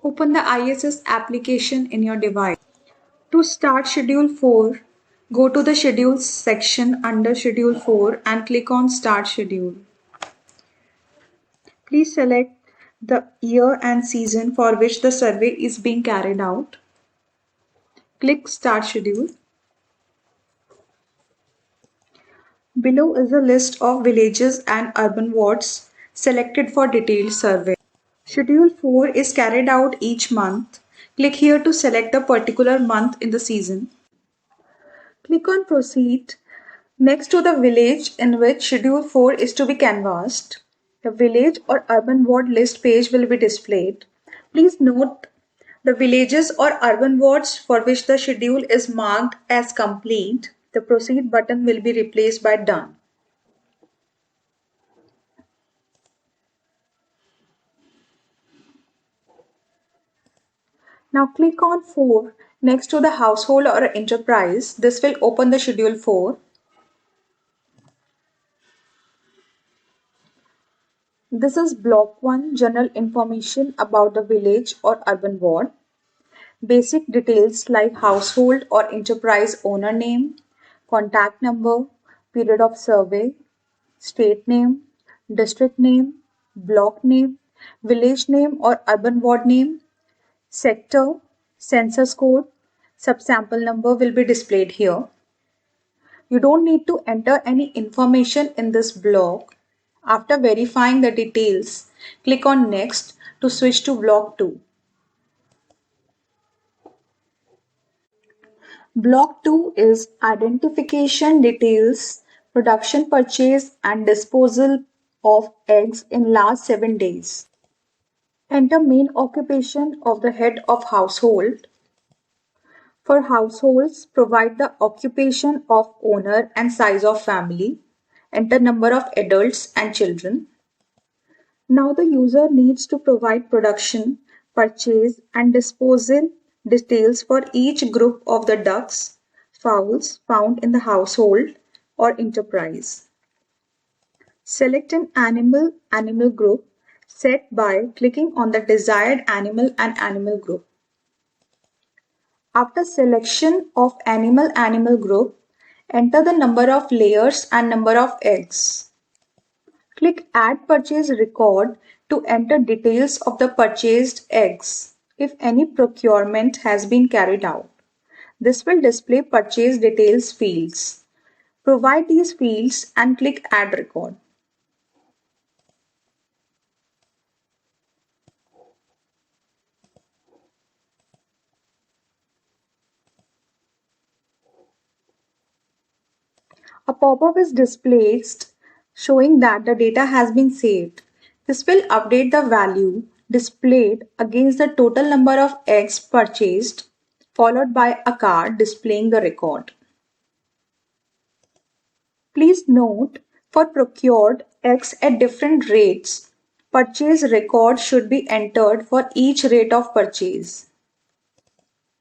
Open the ISS application in your device. To start Schedule 4, go to the Schedules section under Schedule 4 and click on Start Schedule. Please select the year and season for which the survey is being carried out. Click Start Schedule. Below is a list of villages and urban wards selected for detailed survey. Schedule 4 is carried out each month. Click here to select the particular month in the season. Click on Proceed next to the village in which Schedule 4 is to be canvassed. The village or urban ward list page will be displayed. Please note the villages or urban wards for which the schedule is marked as complete. The Proceed button will be replaced by Done. Now click on 4 next to the household or enterprise. This will open the Schedule 4. This is Block 1, General Information about the village or urban ward. Basic details like household or enterprise owner name, contact number, period of survey, state name, district name, block name, village name or urban ward name, sector, census code, subsample number will be displayed here. You don't need to enter any information in this block. After verifying the details, click on Next to switch to Block 2. Block 2 is Identification Details, Production, Purchase and Disposal of Eggs in last 7 days. Enter main occupation of the head of household. For households, provide the occupation of owner and size of family. Enter number of adults and children. Now the user needs to provide production, purchase and disposal details for each group of the ducks, fowls found in the household or enterprise. Select an animal group set by clicking on the desired animal and animal group. After selection of animal group, enter the number of layers and number of eggs. Click Add Purchase Record to enter details of the purchased eggs if any procurement has been carried out. This will display Purchase Details fields. Provide these fields and click Add Record. A pop-up is displayed showing that the data has been saved. This will update the value displayed against the total number of eggs purchased, followed by a card displaying the record. Please note, for procured eggs at different rates, purchase record should be entered for each rate of purchase.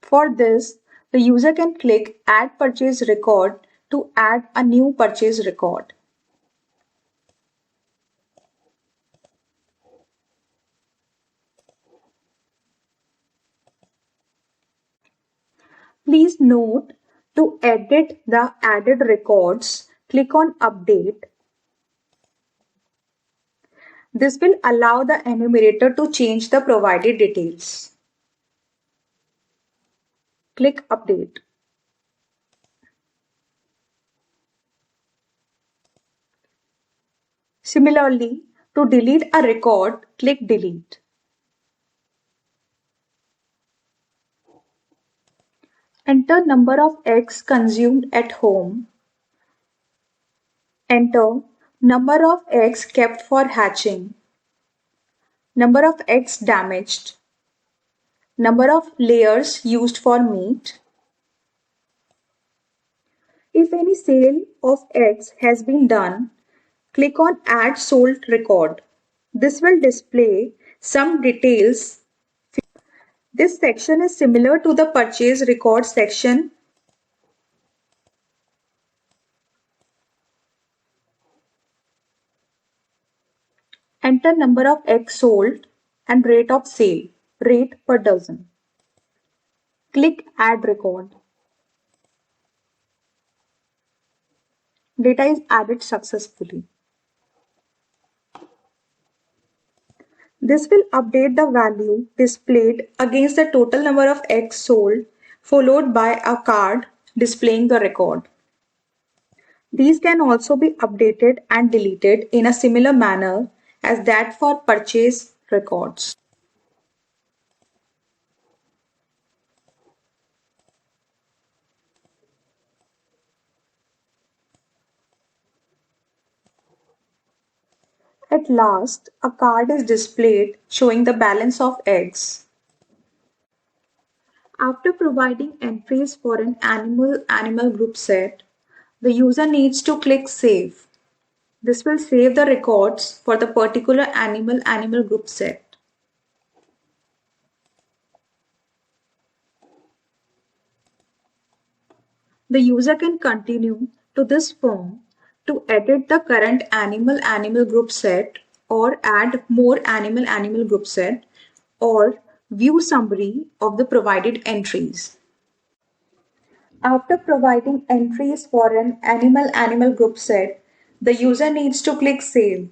For this, the user can click Add Purchase Record to add a new purchase record. Please note, to edit the added records, click on Update. This will allow the enumerator to change the provided details. Click Update. Similarly, to delete a record, click Delete. Enter number of eggs consumed at home. Enter number of eggs kept for hatching. Number of eggs damaged. Number of layers used for meat. If any sale of eggs has been done, click on Add Sold Record. This will display some details. This section is similar to the Purchase Record section. Enter number of eggs sold and rate of sale. rate per dozen. Click Add Record. Data is added successfully. This will update the value displayed against the total number of eggs sold, followed by a card displaying the record. These can also be updated and deleted in a similar manner as that for purchase records. At last, a card is displayed showing the balance of eggs. After providing entries for an animal group set, the user needs to click Save. This will save the records for the particular animal group set. The user can continue to this form to edit the current animal group set or add more animal group set or view summary of the provided entries. After providing entries for an animal group set, the user needs to click Save.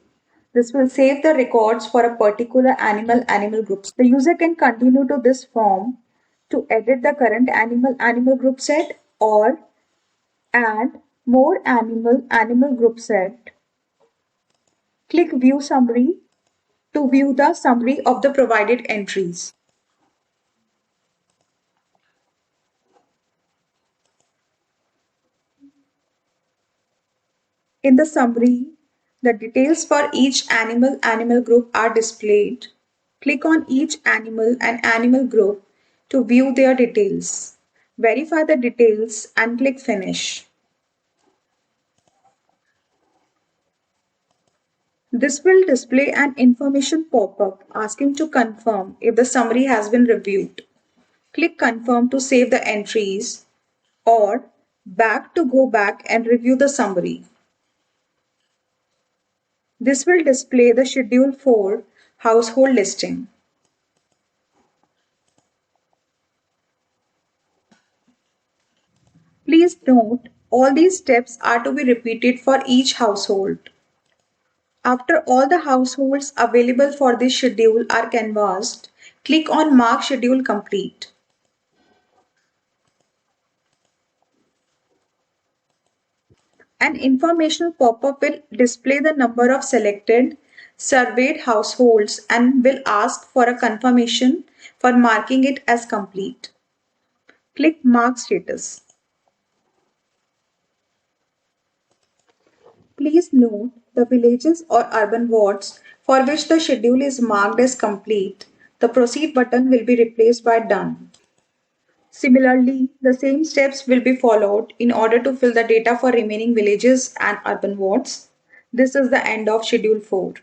This will save the records for a particular animal group. The user can continue to this form to edit the current animal group set or add more animal group set. Click View Summary to view the summary of the provided entries. In the summary, the details for each animal group are displayed. Click on each animal group to view their details. Verify the details and click Finish. This will display an information pop-up asking to confirm if the summary has been reviewed. Click Confirm to save the entries or Back to go back and review the summary. This will display the Schedule 4 household listing. Please note, all these steps are to be repeated for each household. After all the households available for this schedule are canvassed, click on Mark Schedule Complete. An informational pop-up will display the number of selected surveyed households and will ask for a confirmation for marking it as complete. Click Mark Status. Please note the villages or urban wards for which the schedule is marked as complete. The Proceed button will be replaced by Done. Similarly, the same steps will be followed in order to fill the data for remaining villages and urban wards. This is the end of Schedule 4.